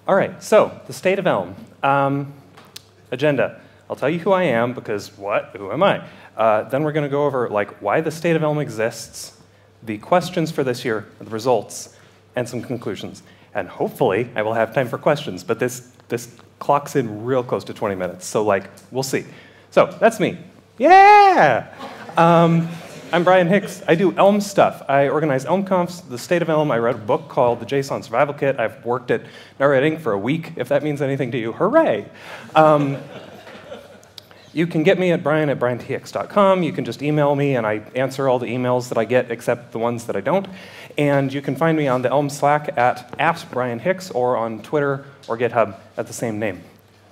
All right, so the state of Elm. Agenda. I'll tell you who I am because what? Who am I? Then we're going to go over like why the state of Elm exists, the questions for this year, the results, and some conclusions. And hopefully I will have time for questions, but this clocks in real close to 20 minutes, so like we'll see. So that's me. Yeah! I'm Brian Hicks. I do Elm stuff. I organize ElmConfs, the State of Elm. I wrote a book called The JSON Survival Kit. I've worked at narrating for a week, if that means anything to you. Hooray! You can get me at brian@brianthehicks.com. You can just email me, and I answer all the emails that I get, except the ones that I don't. And you can find me on the Elm Slack at @BrianHicks, or on Twitter or GitHub at the same name.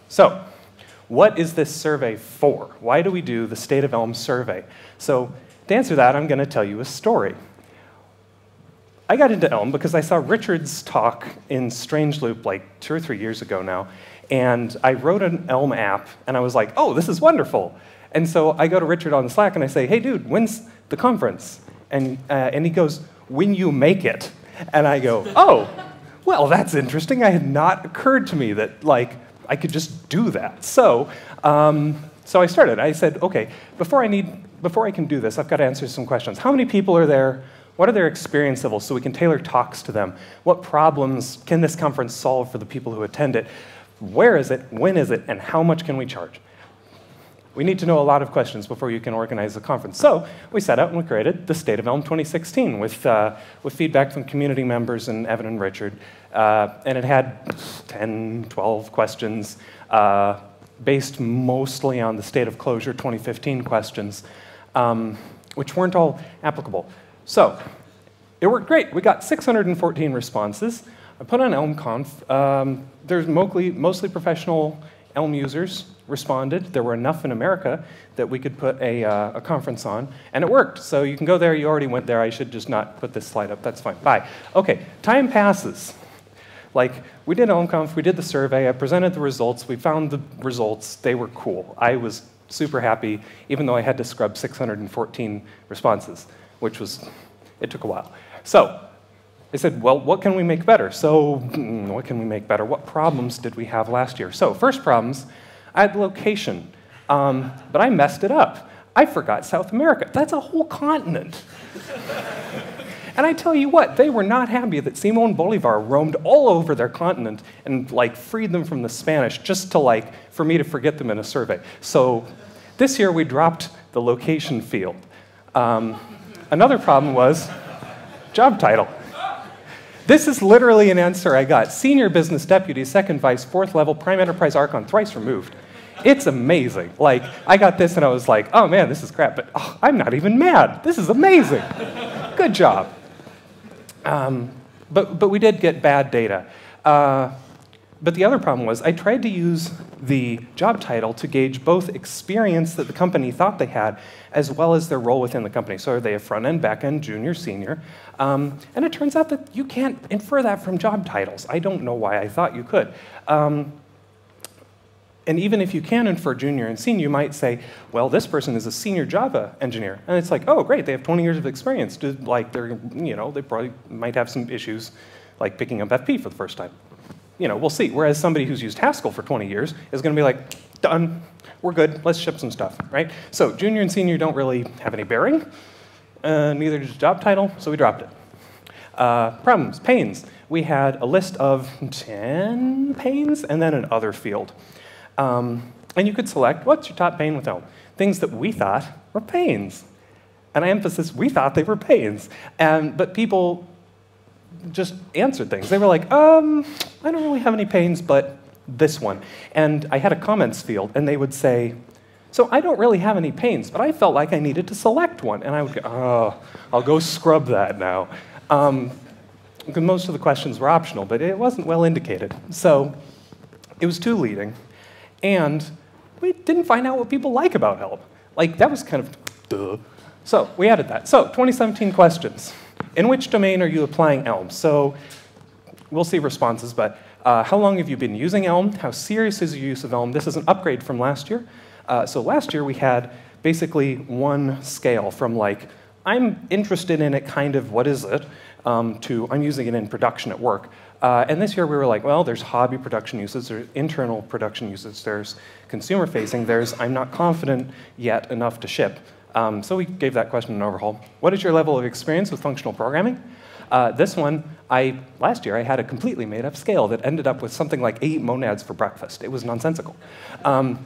So, what is this survey for? Why do we do the State of Elm survey? So, to answer that, I'm going to tell you a story. I got into Elm because I saw Richard's talk in Strange Loop like 2 or 3 years ago now, and I wrote an Elm app, and I was like, oh, this is wonderful. And so I go to Richard on Slack, and I say, hey, dude, when's the conference? And he goes, when you make it. And I go, oh, well, that's interesting. It had not occurred to me that like I could just do that. So I started. I said, okay, before I can do this, I've got to answer some questions. How many people are there? What are their experience levels so we can tailor talks to them? What problems can this conference solve for the people who attend it? Where is it? When is it? And how much can we charge? We need to know a lot of questions before you can organize a conference. So we set out and we created the State of Elm 2016 with feedback from community members and Evan and Richard. And it had 10, 12 questions based mostly on the State of Closure 2015 questions, which weren't all applicable. So it worked great. We got 614 responses. I put on ElmConf. There's mostly professional Elm users responded. There were enough in America that we could put a conference on, and it worked. So you can go there. You already went there. I should just not put this slide up. That's fine. Bye. Okay, time passes. Like, we did ElmConf, we did the survey, I presented the results, we found the results, they were cool. I was super happy, even though I had to scrub 614 responses, which was, it took a while. So, I said, well, what can we make better? So, what can we make better? What problems did we have last year? So, first problems, I had location, but I messed it up. I forgot South America. That's a whole continent. And I tell you what, they were not happy that Simón Bolívar roamed all over their continent and like freed them from the Spanish just to like, for me to forget them in a survey. So this year we dropped the location field. Another problem was job title. This is literally an answer I got. Senior Business Deputy, Second Vice, 4th Level, Prime Enterprise Archon, thrice removed. It's amazing. Like, I got this and I was like, oh man, this is crap, but oh, I'm not even mad. This is amazing. Good job. But we did get bad data. But the other problem was I tried to use the job title to gauge both experience that the company thought they had as well as their role within the company. So are they a front-end, back-end, junior, senior? And it turns out that you can't infer that from job titles. I don't know why I thought you could. And even if you can infer junior and senior, you might say, well, this person is a senior Java engineer. And it's like, oh, great, they have 20 years of experience. Like, they're, you know, they probably might have some issues like picking up FP for the first time. You know, we'll see. Whereas somebody who's used Haskell for 20 years is going to be like, done, we're good, let's ship some stuff, right? So junior and senior don't really have any bearing. Neither does job title, so we dropped it. Problems, pains. We had a list of 10 pains and then an other field. And you could select, what's your top pain with Elm? Things that we thought were pains. And I emphasize, we thought they were pains. But people just answered things. They were like, I don't really have any pains, but this one. And I had a comments field, and they would say, so I don't really have any pains, but I felt like I needed to select one. And I would go, oh, I'll go scrub that now. Because most of the questions were optional, but it wasn't well indicated. So it was too leading. And we didn't find out what people like about Elm. Like, that was kind of duh. So we added that. So 2017 questions. In which domain are you applying Elm? So we'll see responses, but how long have you been using Elm? How serious is your use of Elm? This is an upgrade from last year. So last year we had basically one scale from like, I'm interested in it kind of, what is it, to I'm using it in production at work. And this year we were like, well, there's hobby production uses, there's internal production uses, there's consumer facing, there's I'm not confident yet enough to ship. So we gave that question an overhaul. What is your level of experience with functional programming? This one, last year I had a completely made up scale that ended up with something like 8 monads for breakfast. It was nonsensical.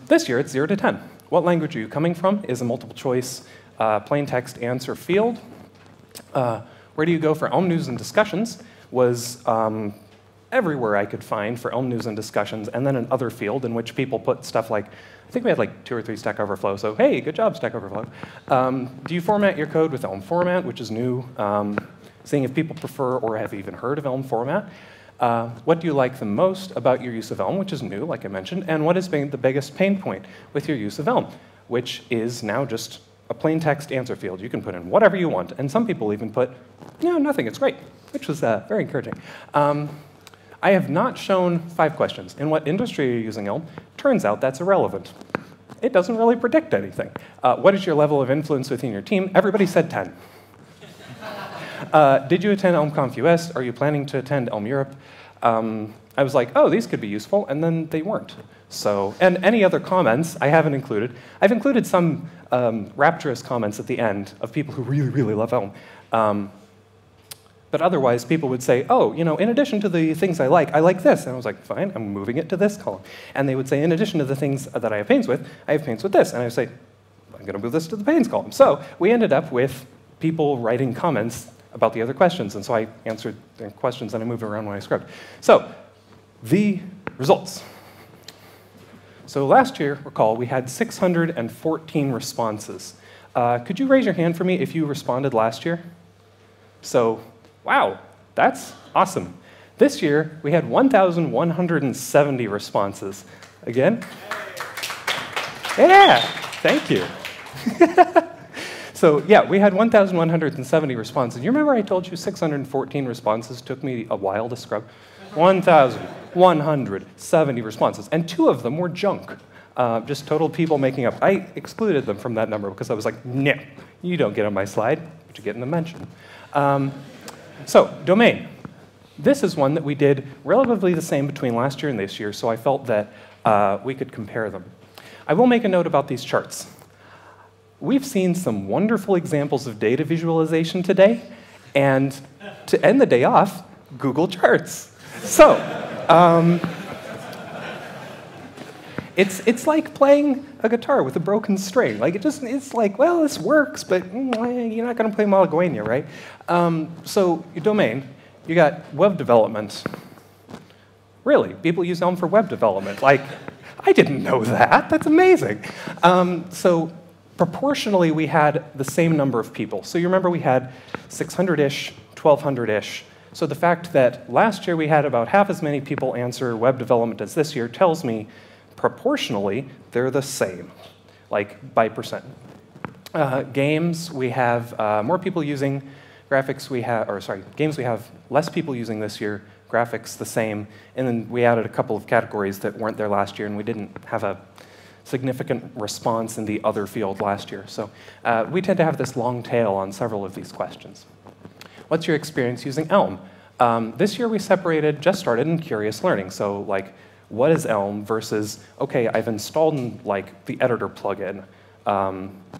This year it's 0 to 10. What language are you coming from is a multiple choice plain text answer field. Where do you go for Elm news and discussions was everywhere I could find for Elm news and discussions, and then another field in which people put stuff like, I think we had like 2 or 3 Stack Overflow, so hey, good job, Stack Overflow. Do you format your code with Elm format, which is new? Seeing if people prefer or have even heard of Elm format. What do you like the most about your use of Elm, which is new, like I mentioned, and what has been the biggest pain point with your use of Elm, which is now just a plain text answer field. You can put in whatever you want, and some people even put, no, nothing, it's great, which was very encouraging. I have not shown 5 questions. In what industry are you using Elm? Turns out that's irrelevant. It doesn't really predict anything. What is your level of influence within your team? Everybody said 10. Did you attend ElmConf US? Are you planning to attend Elm Europe? I was like, oh, these could be useful, and then they weren't. So, and any other comments I haven't included. I've included some rapturous comments at the end of people who really, really love Elm. But otherwise, people would say, oh, you know, in addition to the things I like this. And I was like, fine, I'm moving it to this column. And they would say, in addition to the things that I have pains with this. And I would say, I'm going to move this to the pains column. So we ended up with people writing comments about the other questions. And so I answered their questions, and I moved around when I scribed. So the results. So last year, recall, we had 614 responses. Could you raise your hand for me if you responded last year? So, wow, that's awesome. This year, we had 1,170 responses. Again? Yeah, thank you. So yeah, we had 1,170 responses. You remember I told you 614 responses took me a while to scrub? 1,170 responses, and 2 of them were junk. Just total people making up. I excluded them from that number because I was like, no, you don't get on my slide, but you get in the mention. So, domain. This is one that we did relatively the same between last year and this year, so I felt that we could compare them. I will make a note about these charts. We've seen some wonderful examples of data visualization today, and to end the day off, Google Charts. So, it's like playing a guitar with a broken string. Like it's like, well, this works, but you're not going to play Malagueña, right? So your domain, you got web development. Really, people use Elm for web development. Like, I didn't know that. That's amazing. So proportionally, we had the same number of people. So you remember we had 600-ish, 1,200-ish. So the fact that last year we had about half as many people answer web development as this year tells me proportionally they're the same, like by percent. Games, we have more people using graphics. Games we have less people using this year. Graphics the same, and then we added a couple of categories that weren't there last year, and we didn't have a significant response in the other field last year. So we tend to have this long tail on several of these questions. What's your experience using Elm? This year we separated just started in curious learning. So like, what is Elm versus, okay, I've installed like the editor plugin.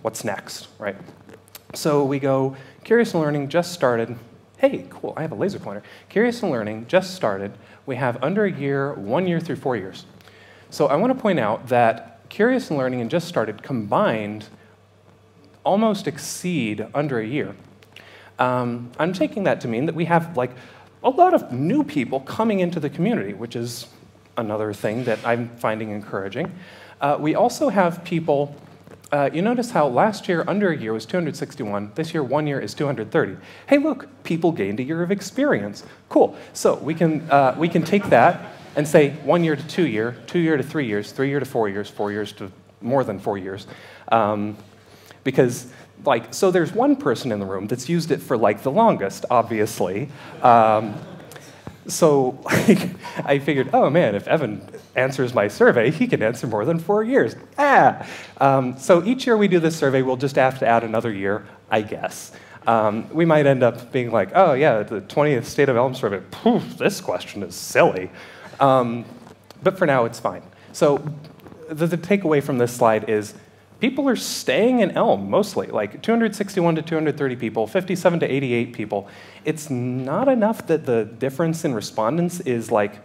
What's next, right? So we go, curious learning just started. Hey, cool, I have a laser pointer. Curious learning just started. We have under a year, 1 year through 4 years. So I want to point out that Curious Learning and Just Started combined almost exceed under a year. I'm taking that to mean that we have like a lot of new people coming into the community, which is another thing that I'm finding encouraging. We also have people, you notice how last year under a year was 261, this year 1 year is 230. Hey look, people gained a year of experience. Cool, so we can take that and say 1 year to 2 year, 2 year to 3 years, 3 year to 4 years, 4 years to more than 4 years. Because, like, so there's one person in the room that's used it for, like, the longest, obviously. So, like, I figured, oh man, if Evan answers my survey, he can answer more than 4 years. So each year we do this survey, we'll just have to add another year, I guess. We might end up being like, oh yeah, the 20th State of Elm survey, poof, this question is silly. But for now, it's fine. So the takeaway from this slide is people are staying in Elm, mostly, like 261 to 230 people, 57 to 88 people. It's not enough that the difference in respondents is like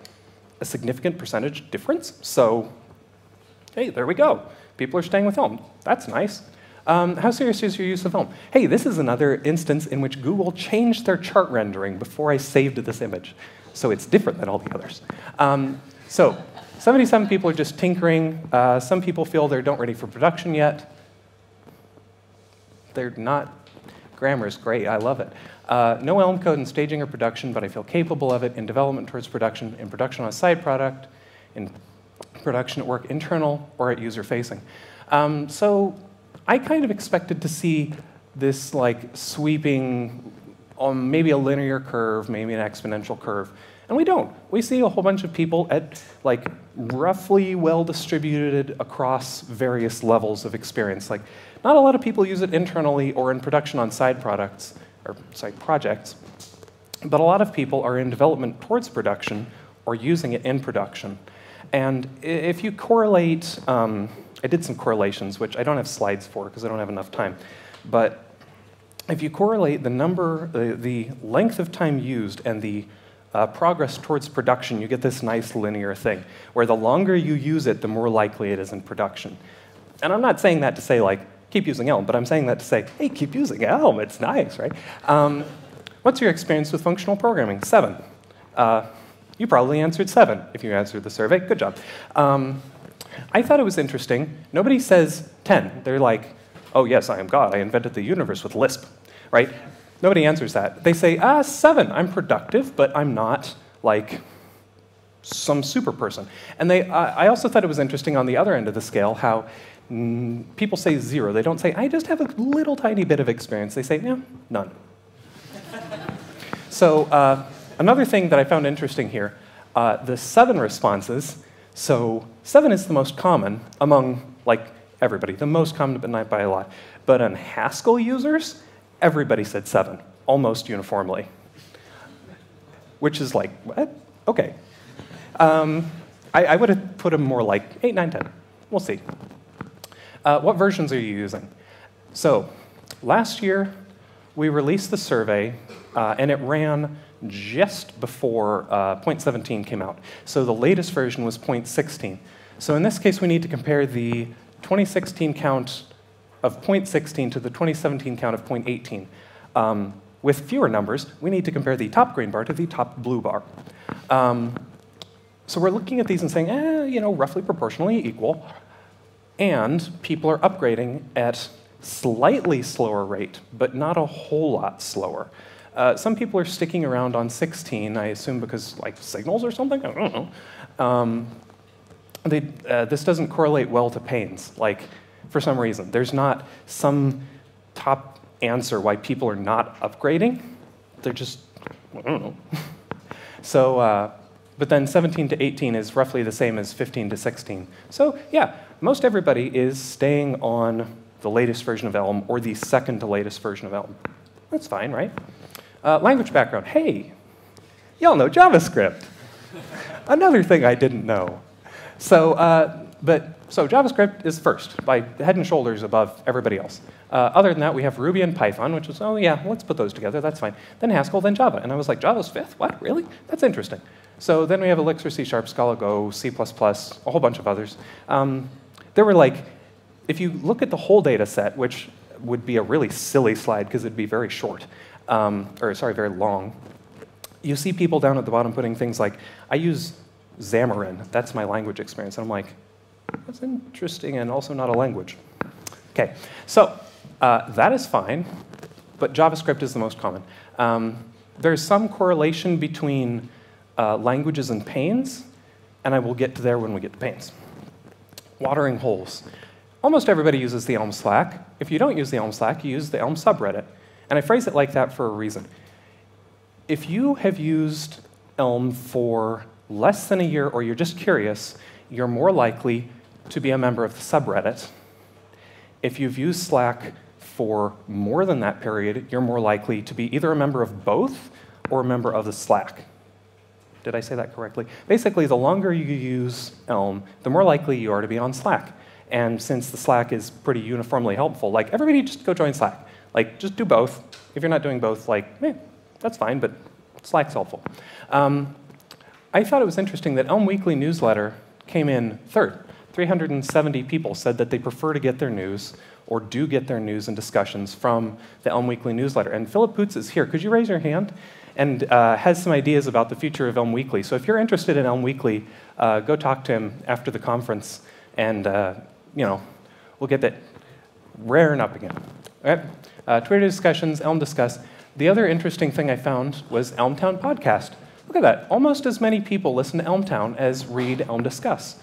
a significant percentage difference. So, hey, there we go. People are staying with Elm. That's nice. How serious is your use of Elm? Hey, this is another instance in which Google changed their chart rendering before I saved this image. So it's different than all the others. So 77 people are just tinkering. Some people feel they don't ready for production yet. They're not. Grammar's great. I love it. No Elm code in staging or production, but I feel capable of it in development towards production, in production on a side product, in production at work internal, or at user-facing. So I kind of expected to see this like sweeping, maybe a linear curve, maybe an exponential curve. And we don't. We see a whole bunch of people at like roughly well-distributed across various levels of experience. Like, not a lot of people use it internally or in production on side products, or side projects, but a lot of people are in development towards production or using it in production. And if you correlate, I did some correlations, which I don't have slides for because I don't have enough time, but if you correlate the number, the length of time used and the progress towards production, you get this nice linear thing, where the longer you use it, the more likely it is in production. And I'm not saying that to say, like, keep using Elm, but I'm saying that to say, hey, keep using Elm, it's nice, right? What's your experience with functional programming? 7. You probably answered 7 if you answered the survey. Good job. I thought it was interesting. Nobody says 10. They're like, oh, yes, I am God. I invented the universe with Lisp, right? Nobody answers that. They say, 7. I'm productive, but I'm not like some super person. And I also thought it was interesting on the other end of the scale how people say 0. They don't say, I just have a little tiny bit of experience. They say, yeah, none. So another thing that I found interesting here, the 7 responses. So 7 is the most common among like everybody, the most common, but not by a lot. But on Haskell users, everybody said 7, almost uniformly. Which is like, what? OK. I would have put them more like 8, 9, 10. We'll see. What versions are you using? So last year, we released the survey, and it ran just before 0.17 came out. So the latest version was 0.16. So in this case, we need to compare the 2016 count of 0.16 to the 2017 count of 0.18. With fewer numbers, we need to compare the top green bar to the top blue bar. So we're looking at these and saying, you know, roughly proportionally equal. And people are upgrading at slightly slower rate, but not a whole lot slower. Some people are sticking around on 16, I assume because like signals or something, I don't know. This doesn't correlate well to pains, like for some reason. There's not some top answer why people are not upgrading. They're just, I don't know. So, but then 17 to 18 is roughly the same as 15 to 16. So yeah, most everybody is staying on the latest version of Elm or the second to latest version of Elm. That's fine, right? Language background. Hey, y'all know JavaScript. Another thing I didn't know. So, so JavaScript is first, by head and shoulders above everybody else. Other than that, we have Ruby and Python, which is, oh yeah, let's put those together, that's fine. Then Haskell, then Java. And I was like, Java's 5th? What, really? That's interesting. So then we have Elixir, C#, Scala, Go, C++, a whole bunch of others. There were like, if you look at the whole data set, which would be a really silly slide because it'd be very short, or sorry, very long, you see people down at the bottom putting things like, I use Xamarin, that's my language experience. And I'm like, that's interesting and also not a language. OK, so that is fine, but JavaScript is the most common. There's some correlation between languages and pains, and I will get to there when we get to pains. Watering holes. Almost everybody uses the Elm Slack. If you don't use the Elm Slack, you use the Elm subreddit. And I phrase it like that for a reason. If you have used Elm for less than a year, or you're just curious, you're more likely to be a member of the subreddit. If you've used Slack for more than that period, you're more likely to be either a member of both or a member of the Slack. Did I say that correctly? Basically, the longer you use Elm, the more likely you are to be on Slack. And since the Slack is pretty uniformly helpful, like, everybody just go join Slack. Like, just do both. If you're not doing both, like, that's fine, but Slack's helpful. I thought it was interesting that Elm Weekly newsletter came in third. 370 people said that they prefer to get their news or do get their news and discussions from the Elm Weekly newsletter. And Philip Poots is here. Could you raise your hand? And has some ideas about the future of Elm Weekly. So if you're interested in Elm Weekly, go talk to him after the conference, and we'll get that raring up again. All right? Twitter discussions, Elm Discuss. The other interesting thing I found was Elmtown Podcast. Look at that. Almost as many people listen to Elmtown as read Elm Discuss.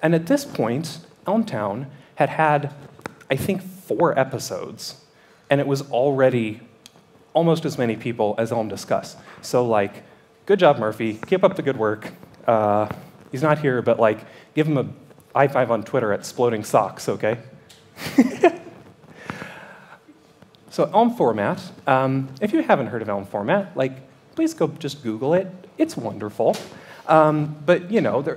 And at this point, Elmtown had, I think, 4 episodes, and it was already almost as many people as Elm Discuss. So, like, good job, Murphy. Keep up the good work. He's not here, but, like, give him a high five on Twitter at Sploding Socks, okay? So, Elm Format. If you haven't heard of Elm Format, like, please go just Google it. It's wonderful. But,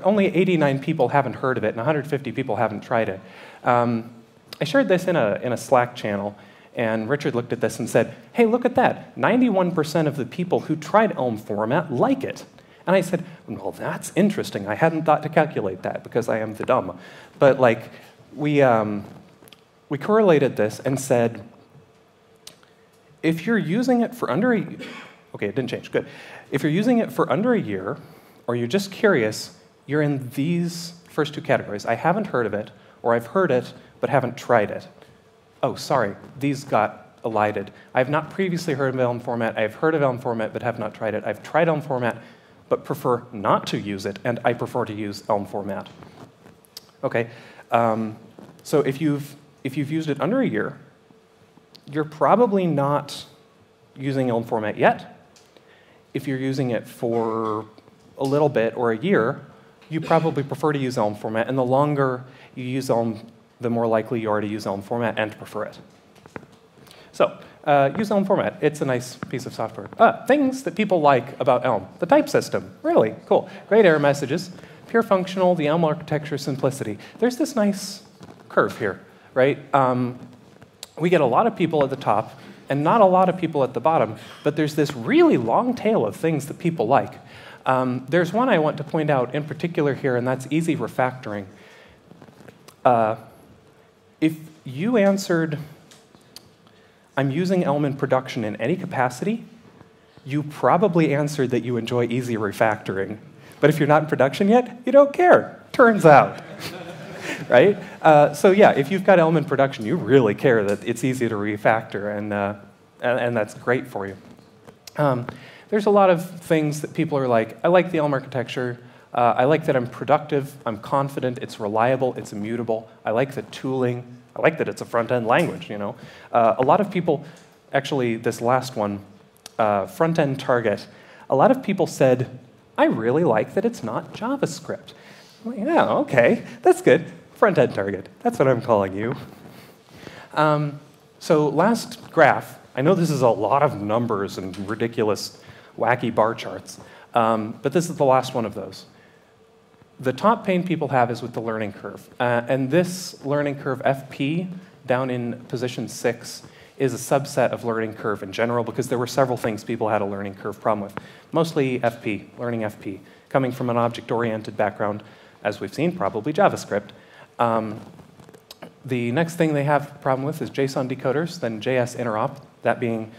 only 89 people haven't heard of it, and 150 people haven't tried it. I shared this in a Slack channel, and Richard looked at this and said, hey, look at that. 91% of the people who tried Elm Format like it. And I said, well, that's interesting. I hadn't thought to calculate that because I am the dumb. But like, we correlated this and said, if you're using it for under a year, okay, it didn't change, good. If you're using it for under a year, or you're just curious, you're in these first 2 categories. I haven't heard of it, or I've heard it, but haven't tried it. Oh, sorry, these got elided. I have not previously heard of Elm Format. I have heard of Elm Format, but have not tried it. I've tried Elm Format, but prefer not to use it, and I prefer to use Elm Format. Okay, so if you've used it under a year, you're probably not using Elm Format yet. If you're using it for a little bit or a year, you probably prefer to use Elm Format, and the longer you use Elm, the more likely you are to use Elm Format and to prefer it. So, use Elm Format. It's a nice piece of software. Things that people like about Elm. The type system. Really cool. Great error messages. Pure functional, the Elm architecture, simplicity. There's this nice curve here, right? We get a lot of people at the top and not a lot of people at the bottom, but there's this really long tail of things that people like. There's one I want to point out in particular here, and that's easy refactoring. If you answered, I'm using Elm in production in any capacity, you probably answered that you enjoy easy refactoring. But if you're not in production yet, you don't care, turns out. Right? So yeah, if you've got Elm in production, you really care that it's easy to refactor, and that's great for you. There's a lot of things that people are like, I like the Elm architecture, I like that I'm productive, I'm confident, it's reliable, it's immutable, I like the tooling, I like that it's a front-end language, A lot of people, actually this last one, front-end target, a lot of people said, I really like that it's not JavaScript. Well, yeah, okay, that's good. Front-end target, that's what I'm calling you. So last graph, I know this is a lot of numbers and ridiculous, wacky bar charts, but this is the last one of those. The top pain people have is with the learning curve. And this learning curve, FP, down in position 6, is a subset of learning curve in general because there were several things people had a learning curve problem with. Mostly FP, learning FP, coming from an object-oriented background, as we've seen, probably JavaScript. The next thing they have a problem with is JSON decoders, then JS interop, that being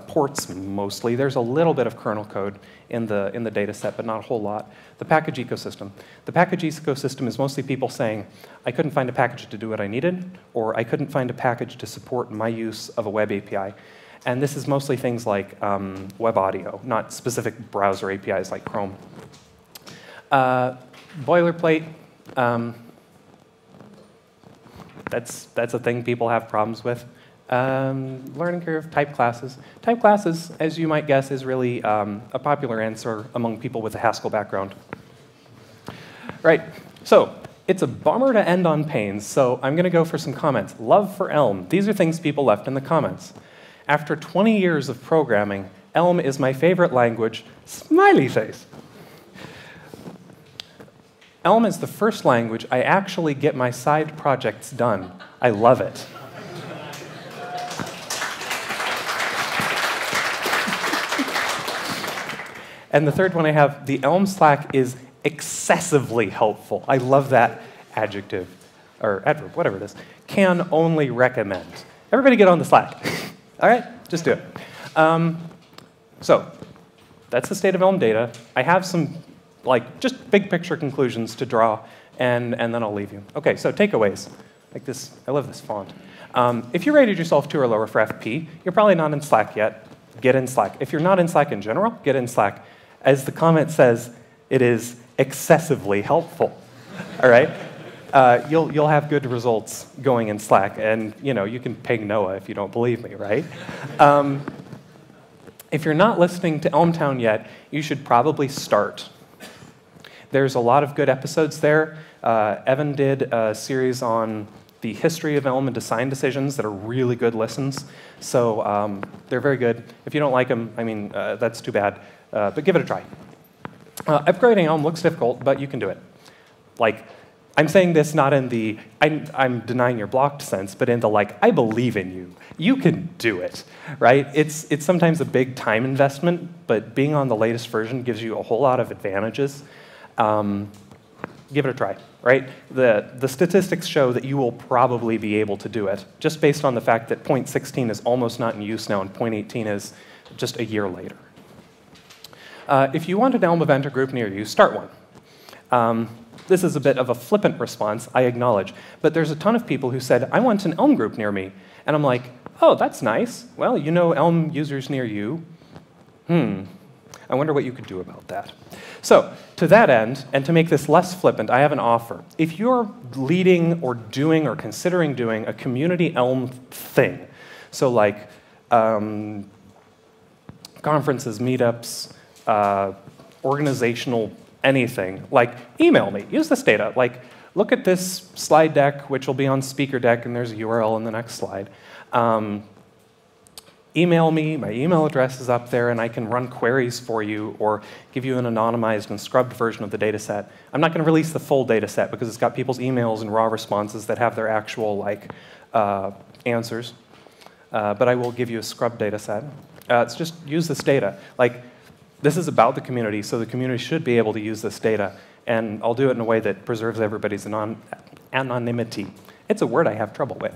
ports mostly. There's a little bit of kernel code in the data set, but not a whole lot. The package ecosystem. The package ecosystem is mostly people saying, I couldn't find a package to do what I needed, or I couldn't find a package to support my use of a web API. And this is mostly things like web audio, not specific browser APIs like Chrome. Boilerplate. That's a thing people have problems with. Learning curve, type classes. Type classes, as you might guess, is really a popular answer among people with a Haskell background. Right, so It's a bummer to end on pains, so I'm going to go for some comments. Love for Elm. These are things people left in the comments. After 20 years of programming, Elm is my favorite language. Smiley face. Elm is the first language I actually get my side projects done. I love it. And the third one I have, the Elm Slack is excessively helpful. I love that adjective, or adverb, whatever it is. Can only recommend. Everybody get on the Slack. All right, just do it. So that's the state of Elm data. I have some just big picture conclusions to draw, and then I'll leave you. Okay, so takeaways. Like this, I love this font. If you rated yourself 2 or lower for FP, you're probably not in Slack yet. Get in Slack. If you're not in Slack in general, get in Slack. As the comment says, it is excessively helpful. All right? You'll have good results going in Slack, and you can ping Noah if you don't believe me, right? If you're not listening to Elmtown yet, you should probably start. There's a lot of good episodes there. Evan did a series on the history of Elm and design decisions that are really good listens. So they're very good. If you don't like them, I mean, that's too bad. But give it a try. Upgrading Elm looks difficult, but you can do it. I'm saying this not in the I'm denying your blocked sense, but in the I believe in you. You can do it, right? It's sometimes a big time investment, but being on the latest version gives you a whole lot of advantages. Give it a try, right? The statistics show that you will probably be able to do it, just based on the fact that 0.16 is almost not in use now, and 0.18 is just a year later. If you want an Elm event or group near you, start one. This is a bit of a flippant response, I acknowledge, but there's a ton of people who said, I want an Elm group near me. And I'm like, oh, that's nice. Well, you know Elm users near you. I wonder what you could do about that. So, to that end, and to make this less flippant, I have an offer. If you're leading or doing or considering doing a community Elm thing, so conferences, meetups, organizational anything, email me, use this data. Look at this slide deck, which will be on speaker deck, and there's a URL in the next slide. Email me, my email address is up there, and I can run queries for you or give you an anonymized and scrubbed version of the data set. I'm not going to release the full data set because it's got people's emails and raw responses that have their actual answers. But I will give you a scrubbed data set. It's just use this data. This is about the community, so the community should be able to use this data. And I'll do it in a way that preserves everybody's anonymity. It's a word I have trouble with.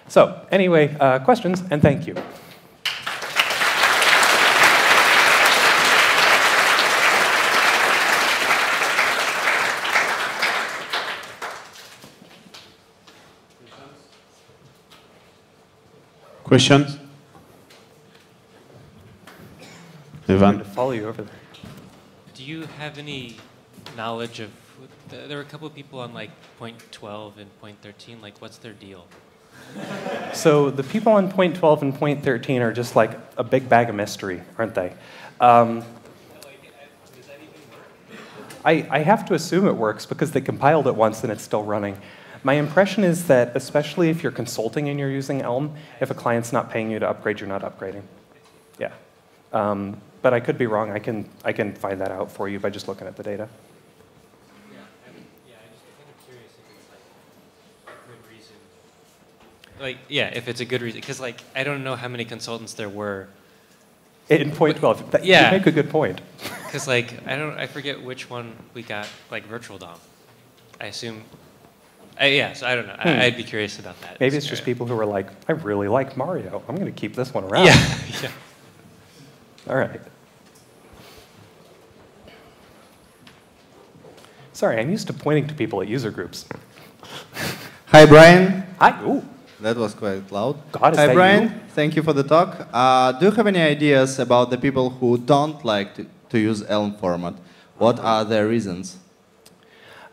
So anyway, questions, and thank you. Questions? I'm going to follow you over there. Do you have any knowledge of, there were a couple of people on 0.12 and 0.13, what's their deal? So the people on 0.12 and 0.13 are just a big bag of mystery, aren't they? I have to assume it works because they compiled it once and it's still running. My impression is that, especially if you're consulting and you're using Elm, if a client's not paying you to upgrade, you're not upgrading. Yeah. But I could be wrong. I can find that out for you by just looking at the data. Yeah, I'm just kind of curious if it's a good reason. If it's a good reason, because I don't know how many consultants there were. In 0.12, yeah, you make a good point. Because I forget which one we got virtual DOM. I assume. Yeah, so I don't know. I'd be curious about that. Maybe it's just people who are I really like Mario. I'm going to keep this one around. Yeah. Yeah. All right. Sorry, I'm used to pointing to people at user groups. Hi, Brian. Hi. Ooh. That was quite loud. God, is Hi, that Brian. you? Thank you for the talk. Do you have any ideas about the people who don't like to use Elm format? What are their reasons?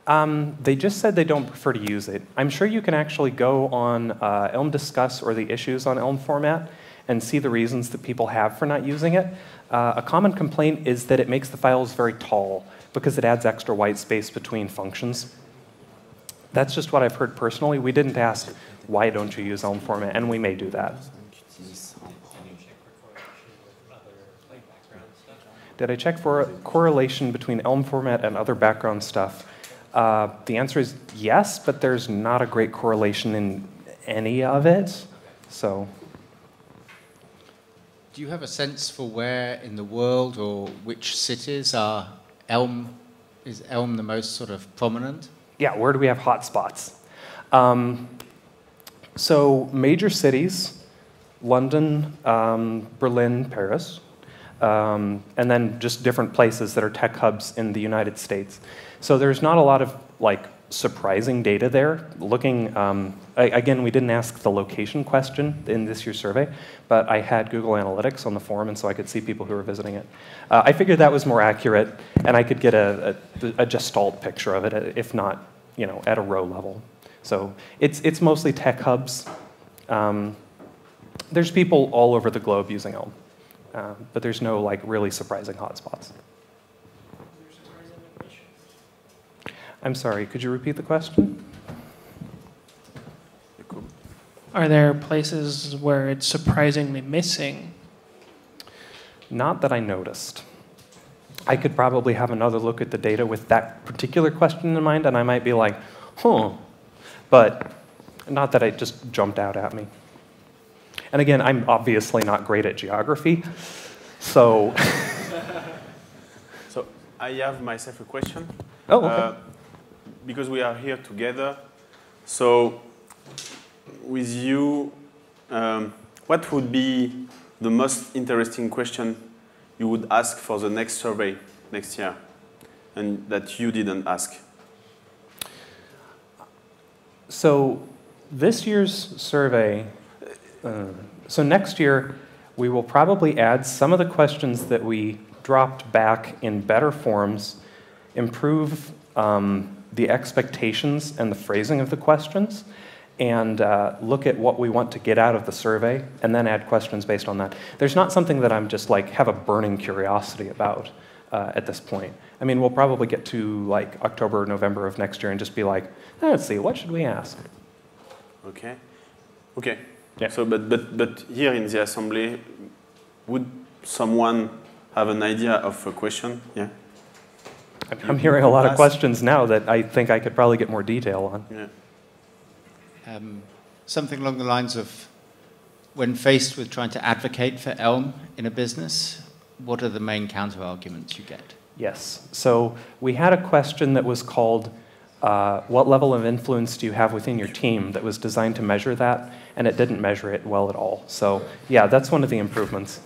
They just said they don't prefer to use it. I'm sure you can actually go on Elm Discuss or the issues on Elm format and see the reasons that people have for not using it. A common complaint is that it makes the files very tall because it adds extra white space between functions. That's just what I've heard personally. We didn't ask, why don't you use Elm format? And we may do that. Did I check for a correlation between Elm format and other background stuff? The answer is yes, but there's not a great correlation in any of it. So, do you have a sense for where in the world or which cities are is Elm the most sort of prominent? Yeah, where do we have hotspots? So major cities, London, Berlin, Paris, and then just different places that are tech hubs in the United States. So there's not a lot of like surprising data there. Looking, again, we didn't ask the location question in this year's survey, but I had Google Analytics on the forum, and so I could see people who were visiting it. I figured that was more accurate, and I could get a gestalt picture of it, if not, at a row level. So it's mostly tech hubs. There's people all over the globe using Elm, but there's no like really surprising hotspots. I'm sorry, could you repeat the question? Are there places where it's surprisingly missing? Not that I noticed. I could probably have another look at the data with that particular question in mind, and I might be like, huh. But not that it just jumped out at me. And again, I'm obviously not great at geography, so. So I have myself a question. Oh, okay. Because we are here together, so with you, what would be the most interesting question you would ask for the next survey next year, and that you didn't ask? So this year's survey, so next year, we will probably add some of the questions that we dropped back in better forms, improve the expectations and the phrasing of the questions, and look at what we want to get out of the survey, and then add questions based on that. There's not something that I'm just like have a burning curiosity about at this point. I mean, we'll probably get to like October or November of next year and just be like, let's see, what should we ask? Okay. Okay. Yeah. So, but here in the assembly, would someone have an idea of a question? Yeah. I'm hearing a lot of questions now that I think I could probably get more detail on. Yeah. Something along the lines of, when faced with trying to advocate for Elm in a business, what are the main counter-arguments you get? Yes. So we had a question that was called, what level of influence do you have within your team, that was designed to measure that, and it didn't measure it well at all. So yeah, that's one of the improvements.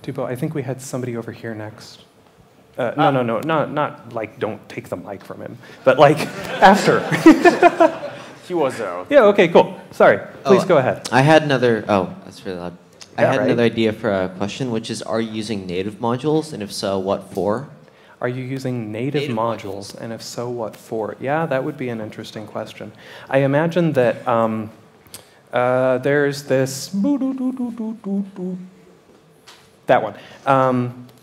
Tupo, I think we had somebody over here next. No, not like don't take the mic from him, but like after. He was there. Yeah, okay, cool. Sorry, please go ahead. I had another, that's really loud. I Yeah, had right. another idea for a question, which is, are you using native modules, and if so, what for? Are you using native modules, and if so, what for? Yeah, that would be an interesting question. I imagine that there's this, that one,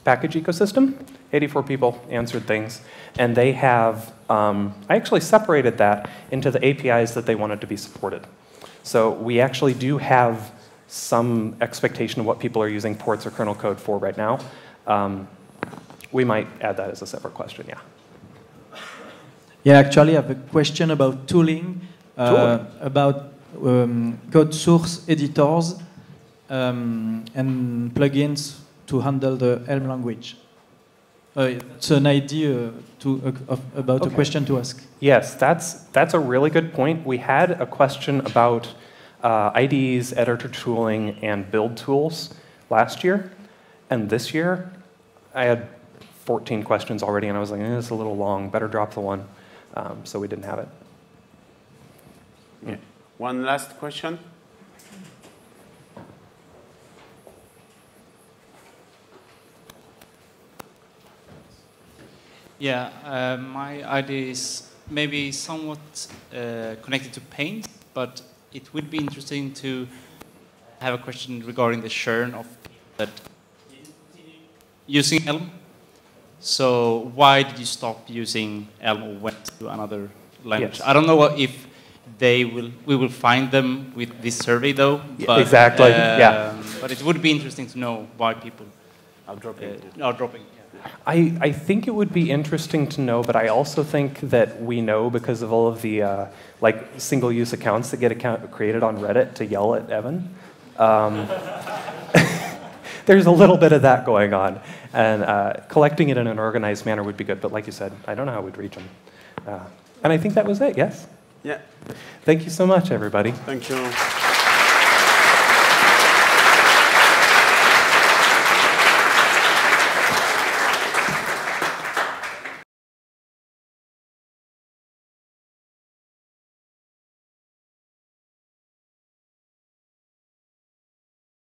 package ecosystem. 84 people answered things, and they have, I actually separated that into the APIs that they wanted to be supported. So we actually do have some expectation of what people are using ports or kernel code for right now. We might add that as a separate question, yeah. Yeah, actually, I have a question about tooling, about code source editors and plugins to handle the Elm language. It's an idea about a question to ask. Yes, that's a really good point. We had a question about IDEs, editor tooling, and build tools last year. And this year, I had 14 questions already, and I was like, it's a little long, better drop the one. So we didn't have it. Yeah. One last question. Yeah, my idea is maybe somewhat connected to paint, but it would be interesting to have a question regarding the churn of that using Elm. So why did you stop using Elm or went to another language? Yes. I don't know if we will find them with this survey though. But, exactly. Yeah. But it would be interesting to know why people are dropping. Are dropping. I think it would be interesting to know, but I also think that we know because of all of the like single-use accounts that get created on Reddit to yell at Evan. There's a little bit of that going on, and collecting it in an organized manner would be good. But like you said, I don't know how we'd reach them. And I think that was it. Yes. Yeah. Thank you so much, everybody. Thank you.